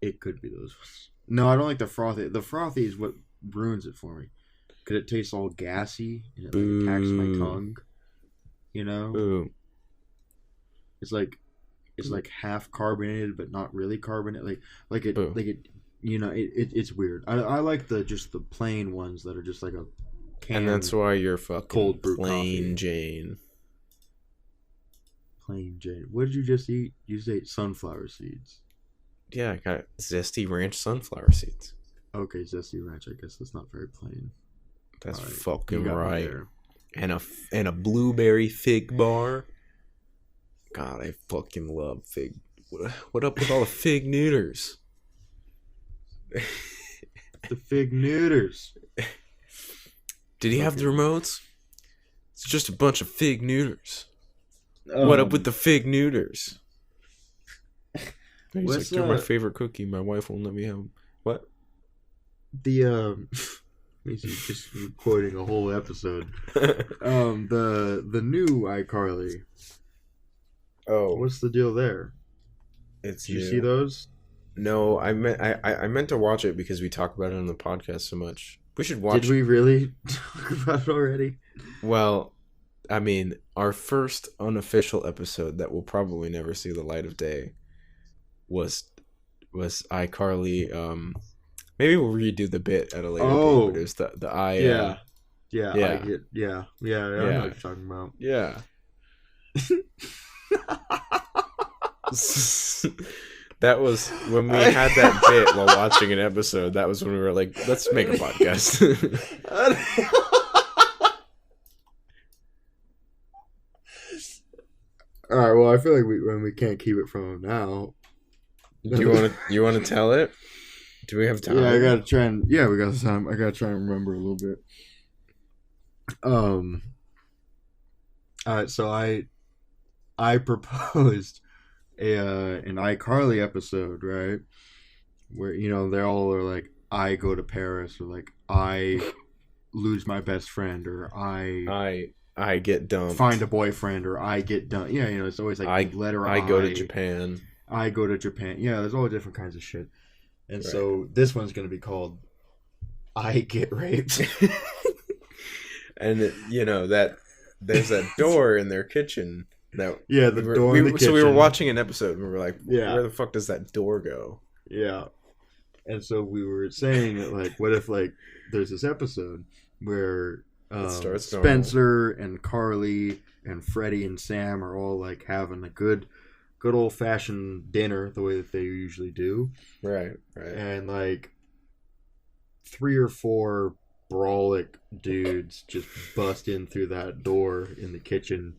It could be those ones. No, I don't like the frothy. The frothy is what ruins it for me. Cause it tastes all gassy and it like attacks my
Boo.
tongue. You know,
Boo.
it's like half carbonated but not really carbonated. Like it
Boo.
like it. You know, it's weird. I like just the plain ones that are just like a
And that's
canned
why you're fucking
cold brew
plain
coffee.
Jane.
Plain Jane. What did you just eat? You just ate sunflower seeds.
Yeah, I got zesty ranch sunflower seeds.
Okay, zesty ranch. I guess that's not very plain.
That's
All right, you
fucking
got me
right.
there.
And a blueberry fig bar. God, I fucking love fig. What up with all the fig neuters?
The fig neuters.
Did he have the remotes? It's just a bunch of fig neuters. What up with the fig neuters? He's
What's
like, they're my favorite cookie. My wife won't let me have them. What?
the he's just quoting a whole episode. The new iCarly.
Oh,
What's the deal there?
it's
Did you
new.
see those?
No, I meant to watch it because we talk about it on the podcast so much. We should watch.
Did we really talk about it already?
Well, I mean, our first unofficial episode that will probably never see the light of day was iCarly. Maybe we'll redo the bit at a later date. But it was the I.
Yeah.
Yeah.
I get. Yeah. I know what you're talking about.
Yeah. That was when we had that bit while watching an episode. That was when we were like, let's make a podcast.
All right. Well, I feel like we can't keep it from him now.
Do you want to tell it? Do we have time?
Yeah, I gotta try and we got time. I gotta try and remember a little bit. All right. So I proposed an iCarly episode, right? Where they all are like, I go to Paris, or like I lose my best friend, or
I get dumped.
Find a boyfriend, or I get dumped. Yeah, it's always like I
go to Japan.
I go to Japan. Yeah, there's all different kinds of shit. And so this one's going to be called I Get Raped.
And that there's that door in their kitchen. The
door in the kitchen.
So we were watching an episode and we were like,
yeah,
where the fuck does that door go?
Yeah. And so we were saying that, like, what if, like, there's this episode where Spencer and Carly and Freddie and Sam are all, like, having a good old-fashioned dinner the way that they usually do.
Right.
And, like, 3 or 4 brolic dudes just bust in through that door in the kitchen.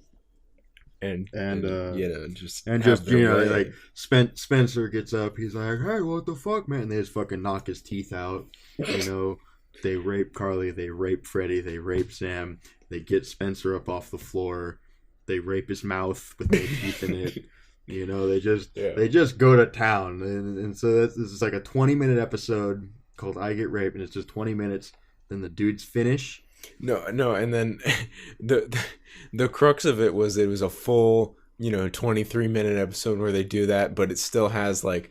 Like Spencer gets up, he's like, hey, what the fuck, man? And they just fucking knock his teeth out. They rape Carly, they rape Freddie, they rape Sam, they get Spencer up off the floor, they rape his mouth with no teeth in it. They just go to town. And so this is like a 20-minute episode called I Get Raped, and it's just 20 minutes. Then the dudes finish.
No, and then the crux of it was a full, 23-minute episode where they do that, but it still has like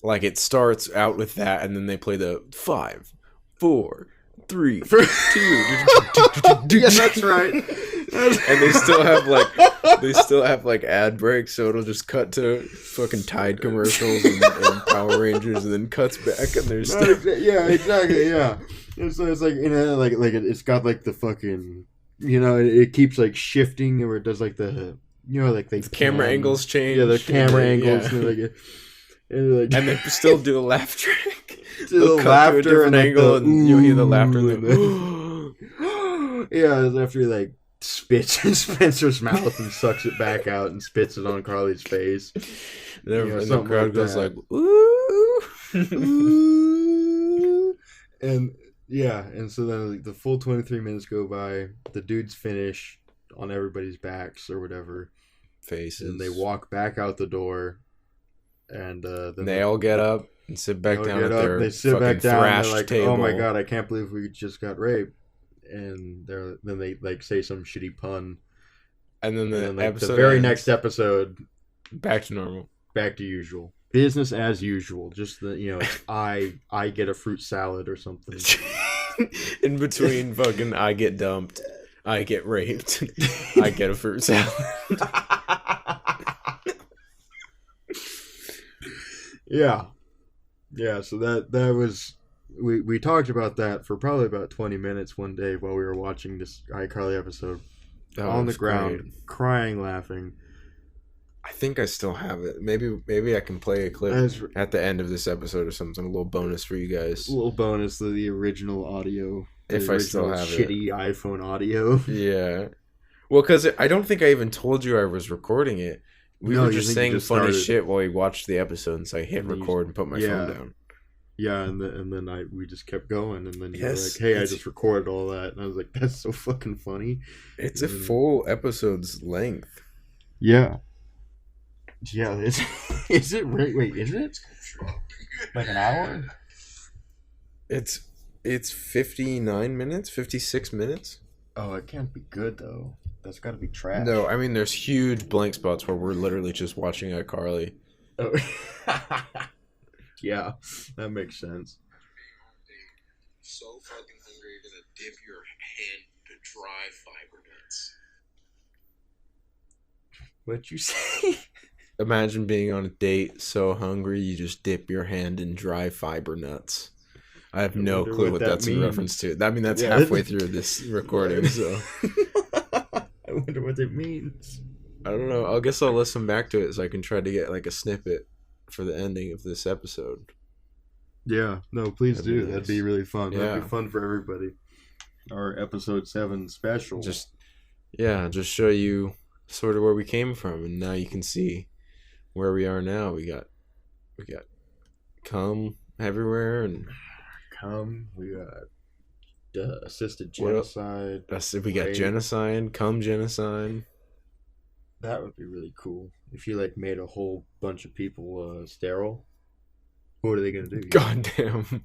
it starts out with that, and then they play the 5, 4, 3, 2.
Yeah, that's right.
And they still have like ad breaks, so it'll just cut to fucking Tide commercials and Power Rangers, and then cuts back, and there's
yeah, exactly, yeah. So it's like it's got like the fucking it keeps like shifting, or it does like the the
camera angles change.
Yeah, the camera angles.
Yeah. And they still do a laugh track.
They'll cut to a different
angle, and you'll hear the laughter.
Yeah, after he like spits in Spencer's mouth and sucks it back out and spits it on Carly's face.
And the crowd goes like, ooh.
Ooh. And so then the full 23 minutes go by. The dudes finish on everybody's backs or whatever.
Faces.
And they walk back out the door. And then
they all get up and sit back down at their
they sit back down and they're like,
table.
Oh my god, I can't believe we just got raped. And then they like say some shitty pun.
And then the
very next episode,
back to normal.
Back to usual. Business as usual. Just it's I get a fruit salad or something.
In between fucking I get dumped, I get raped, I get a fruit salad.
Yeah. So that was we talked about that for probably about 20 minutes one day while we were watching this iCarly episode on the ground, crying, laughing.
I think I still have it. Maybe I can play a clip at the end of this episode or something. A little bonus for you guys.
A little bonus of the original audio.
If I still have
shitty iPhone audio.
Yeah. Well, because I don't think I even told you I was recording it. We were just saying funny shit while we watched the episode, and so I hit record and put my phone down.
Yeah, and then we just kept going, and then you were like, hey, I just recorded all that. And I was like, that's so fucking funny.
It's a full episode's length.
Yeah. Yeah, is it? Wait, is it? Like an hour?
It's 59 minutes, 56 minutes.
Oh, it can't be good, though. That's got to be trash.
No, I mean, there's huge blank spots where we're literally just watching iCarly.
Oh. Yeah, that makes sense.
So fucking hungry, you're gonna dip your hand to dry fiber nuts.
What'd you say?
Imagine being on a date so hungry you just dip your hand in dry fiber nuts. I have no clue what that's in reference to. I mean, that's halfway through this recording, so.
I wonder what it means.
I don't know. I guess I'll listen back to it so I can try to get like a snippet. for the ending of this episode.
Yeah, no, please
That'd be
do.
nice.
That'd be really fun.
Yeah.
That'd be fun for everybody. Our episode 7 special.
Just show you sort of where we came from, and now you can see where we are now. We got cum everywhere, and
we got assisted genocide.
We got genocide, cum genocide.
That would be really cool if you like made a whole bunch of people sterile. What are they gonna do?
Goddamn.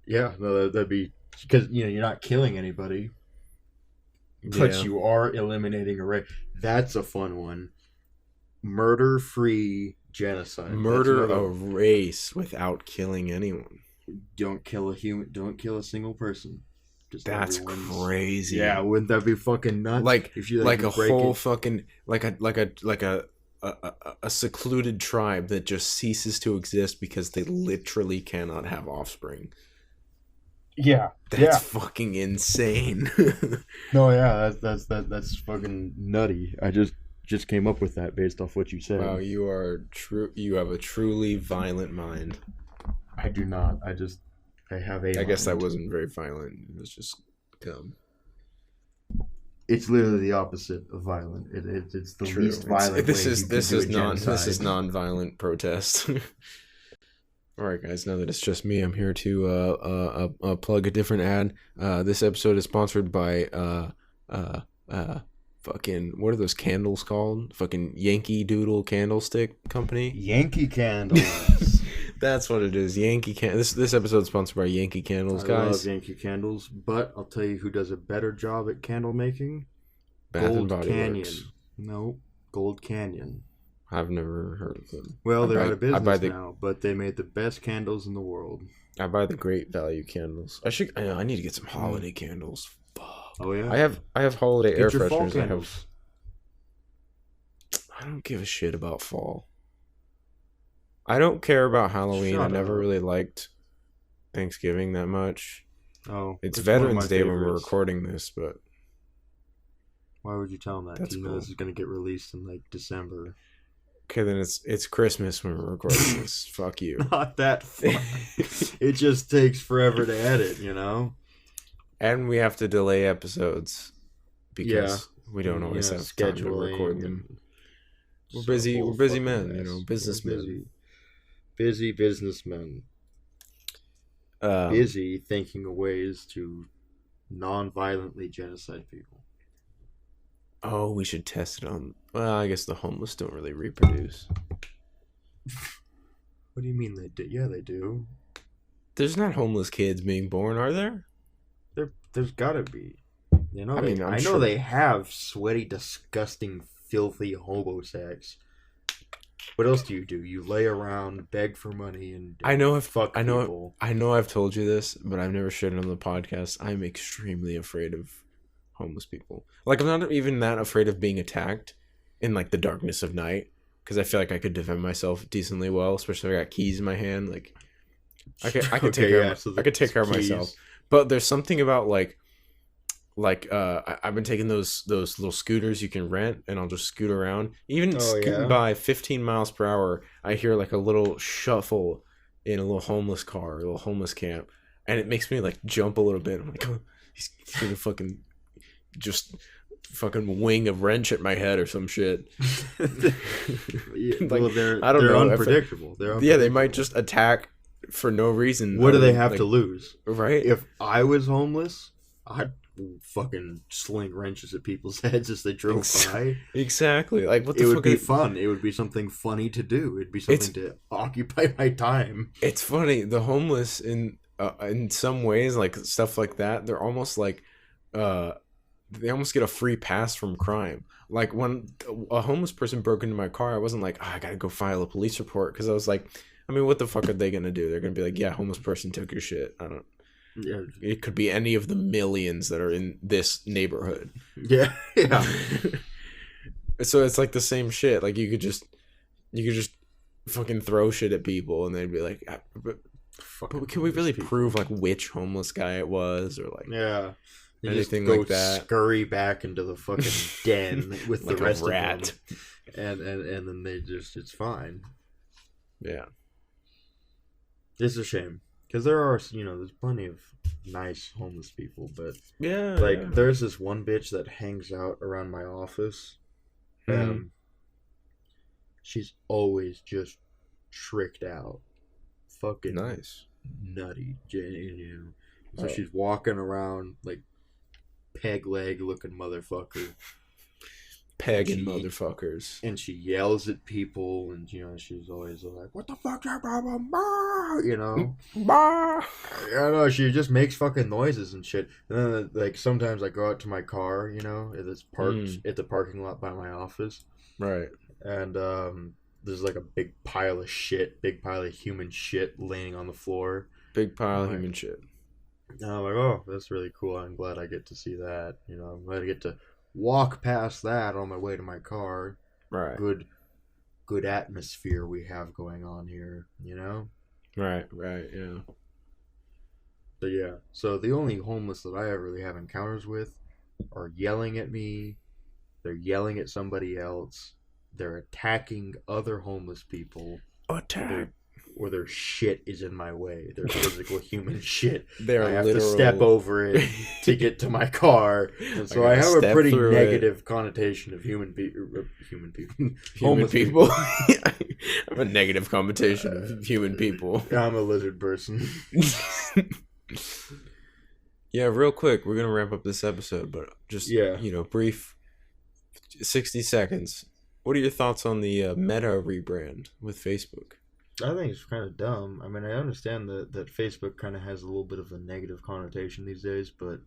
Yeah, no, that'd be because you're not killing anybody, but you are eliminating a race. That's a fun one. Murder-free genocide.
Murder a race without killing anyone.
Don't kill a human. Don't kill a single person.
That's crazy.
Yeah, wouldn't that be fucking nuts?
Like
if you
like a whole fucking like a secluded tribe that just ceases to exist because they literally cannot have offspring.
Yeah,
that's fucking insane.
No, yeah, that's fucking nutty. I just came up with that based off what you said.
Wow, you are true. You have a truly violent mind.
I do not. I have a.
I guess that wasn't very violent. It was just dumb.
It's literally the opposite of violent. It's the least violent.
This is non-violent protest. All right, guys. Now that it's just me, I'm here to plug a different ad. This episode is sponsored by fucking, what are those candles called? Fucking Yankee Doodle Candlestick Company.
Yankee Candles.
That's what it is. Yankee Candles. This episode is sponsored by Yankee Candles, guys.
I love Yankee Candles, but I'll tell you who does a better job at candle making.
Bath
Gold
and Body
Canyon.
Works.
No, Gold Canyon.
I've never heard of them.
Well, they're out of business now, but they made the best candles in the world.
I buy the Great Value candles. I need to get some holiday candles. Fuck.
Oh yeah.
I have holiday air
your fall
fresheners.
candles.
I don't give a shit about fall. I don't care about Halloween.
Shut
I never
up.
really liked Thanksgiving that much.
Oh,
It's
one of
Veterans
my
Day when we're
favorites.
recording this, but
Why would you tell them that?
That's
You know
cool.
this is going to get released in like December.
okay, then it's Christmas when we're recording this. Fuck you.
Not that far. It just takes forever to edit, you know?
And we have to delay episodes because we don't always have time to
scheduling
record them.
and
We're
so
busy.
whole
We're busy
fucking
men,
mess.
you know,
We're
businessmen.
Busy businessmen. Busy thinking of ways to non-violently genocide people.
Oh, we should test it on. Well, I guess the homeless don't really reproduce.
What do you mean they do? Yeah, they do.
There's not homeless kids being born, are there?
There's gotta be. You know,
I
I know
sure.
they have sweaty, disgusting, filthy hobo sex. What else do? You lay around, beg for money, and
I know.
fuck people.
I know. I've told you this, but I've never shared it on the podcast. I'm extremely afraid of homeless people. Like, I'm not even that afraid of being attacked in like the darkness of night, because I feel like I could defend myself decently well, especially if I got keys in my hand. Like, I could
Okay,
take care.
yeah,
Of,
so
I could take care of
keys.
myself. But there's something about I've been taking those little scooters you can rent, and I'll just scoot around. Even scooting by 15 miles per hour, I hear like a little shuffle in a little homeless car, a little homeless camp, and it makes me like jump a little bit. I'm like, oh, he's gonna fucking wing a wrench at my head or some shit.
Well, they're
I don't know.
Unpredictable. They're unpredictable.
Yeah, they might just attack for no reason.
What do they have to lose?
Right?
If I was homeless, I'd fucking sling wrenches at people's heads as they drove by.
Exactly. Like, what the
It
fuck?
would be fun. It would be something funny to do. It'd be something to occupy my time.
It's funny. The homeless in some ways, like stuff like that, they're almost like they almost get a free pass from crime. Like when a homeless person broke into my car, I wasn't like, I gotta go file a police report, because I was like, I mean, what the fuck are they gonna do? They're gonna be like, yeah, homeless person took your shit. I don't.
Yeah.
It could be any of the millions that are in this neighborhood.
Yeah.
So it's like the same shit. Like you could just fucking throw shit at people, and they'd be like, but can we really prove like which homeless guy it was, or like
They
anything
just go
like that?
Scurry back into the fucking den with
Like
the rest
a rat.
of them, and then they just it's fine.
Yeah.
It's a shame because there are, there's plenty of nice homeless people, but
Yeah.
like there's this one bitch that hangs out around my office.
Mhm.
She's always just tricked out, fucking
Nice.
nutty, So
Oh.
she's walking around like peg leg looking motherfucker.
Pegging motherfuckers.
And she yells at people, and she's always like, "What the fuck, blah, blah, blah, blah,"
Bah!
I know she just makes fucking noises and shit. And then, like, sometimes I go out to my car, it's parked at the parking lot by my office,
Right.
and there's like a big pile of shit, big pile of human shit laying on the floor.
Big pile of
Like,
human shit.
and I'm like, oh, that's really cool. I'm glad I get to see that. I'm glad I get to walk past that on my way to my car.
Right.
Good atmosphere we have going on here,
Right, yeah.
But yeah, so the only homeless that I ever really have encounters with are yelling at me. They're yelling at somebody else. They're attacking other homeless people.
Attack.
Or their shit is in my way. Their physical human shit.
They're
I have
literal...
to step over it to get to my car. And so I have a pretty negative connotation of human people.
Human people? I have a negative connotation of human people.
I'm a lizard person.
Yeah, real quick, we're going to wrap up this episode, but just, brief 60 seconds. What are your thoughts on the Meta rebrand with Facebook?
I think it's kind of dumb. I mean, I understand that Facebook kind of has a little bit of a negative connotation these days, but...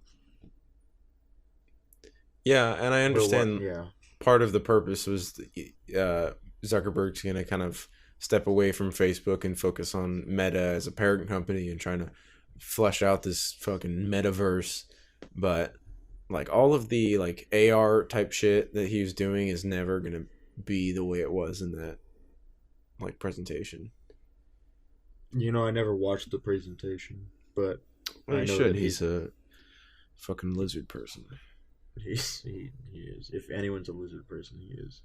Yeah, and I understand
yeah.
Part of the purpose was Zuckerberg's going to kind of step away from Facebook and focus on Meta as a parent company and trying to flesh out this fucking metaverse. But, like, all of the, like, AR type shit that he was doing is never going to be the way it was in that, like, presentation.
I never watched the presentation, but
well, I know should. He's a fucking lizard person.
He is. If anyone's a lizard person, he is.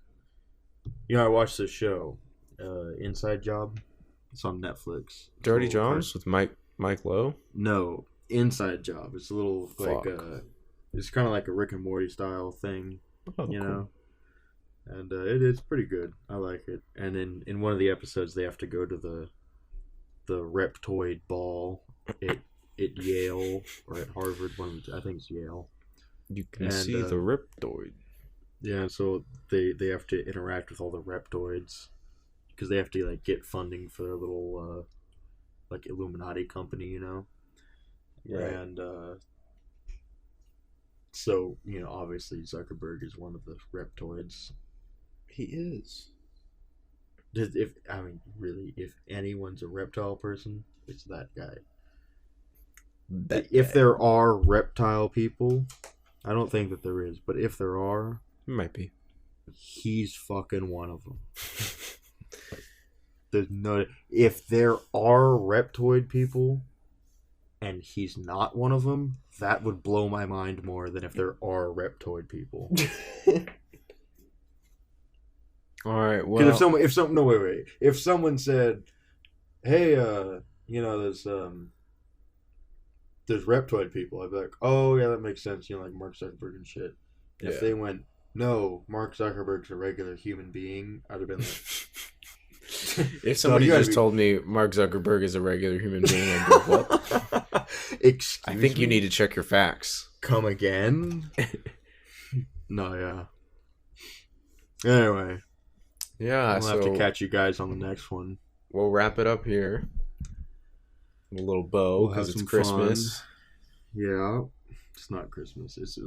I watched this show, Inside Job. It's on Netflix.
Dirty Jobs with Mike Lowe?
No, Inside Job. It's a little like it's kind of like a Rick and Morty style thing,
cool.
And it's pretty good. I like it. And in one of the episodes, they have to go to the Reptoid ball at Yale or at Harvard. I think it's Yale.
You can see the Reptoid.
Yeah, so they have to interact with all the Reptoids because they have to like get funding for their little like Illuminati company,
Right.
And so obviously Zuckerberg is one of the Reptoids.
He is.
If anyone's a reptile person, it's that guy. If there are reptile people, I don't think that there is, but if there are,
might be.
He's fucking one of them. There's no. If there are reptoid people, and he's not one of them, that would blow my mind more than if there are reptoid people.
All right. Well,
if someone said, "Hey, there's reptoid people," I'd be like, "Oh yeah, that makes sense." Like Mark Zuckerberg and shit. Yeah. If they went, "No, Mark Zuckerberg's a regular human being," I'd have been like,
if somebody just told me Mark Zuckerberg is a regular human being, I'd be like, what?
Excuse
I think
me?
You need to check your facts.
Come again? No, yeah. Anyway.
Yeah,
I'll have to catch you guys on the next one.
We'll wrap it up here. A little bow because it's Christmas.
Fun. Yeah. It's not Christmas. It's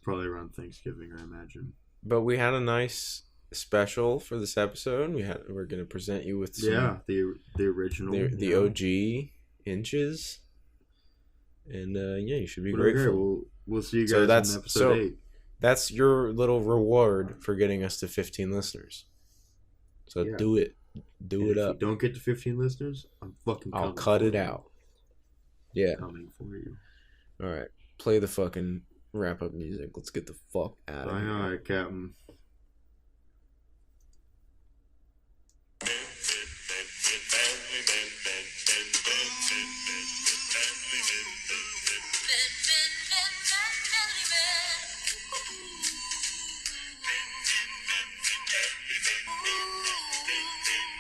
probably around Thanksgiving, I imagine.
But we had a nice special for this episode. We're going to present you with some,
the original,
the OG inches, and you should be grateful.
We'll see you guys in episode 8.
That's your little reward for getting us to 15 listeners. So do it. Do it up.
If you don't get to 15 listeners,
I'll cut it out. Yeah.
Coming for you.
All right. Play the fucking wrap-up music. Let's get the fuck out of here.
All right, Captain.